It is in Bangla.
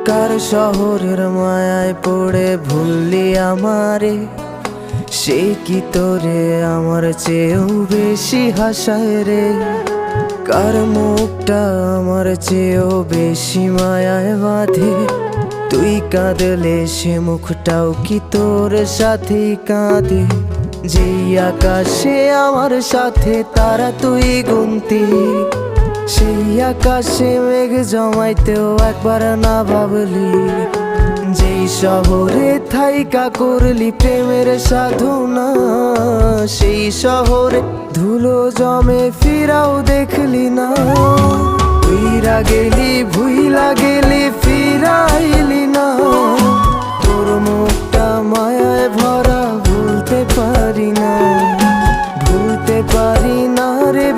কার শহরের মায়ায় পড়ে ভুললি আমারে, সে কি তোরে আমার চেয়েও বেশি হাসায় রে। কার মুখটা আমার চেয়েও বেশি মায়ায় বাঁধে, তুই কাঁদলে সে মুখটাও কি তোর সাথেই কাঁদে। যেই আকাশে আমার সাথে তারা তুই গুনতি, সেই আকাশে মেঘ জমাইতেও একবার না ভাবলি। যেই শহরে থাইকা করলি প্রেমের সাধনা, সেই শহরে ধুলো জমে ফিরাও দেখলি না। উইরা গেলি ভুইলা গেলি ফিরাইলি না, তোর মুখটা মায়ায় ভরা ভুলতে পারি না, ভুলতে পারি না রে।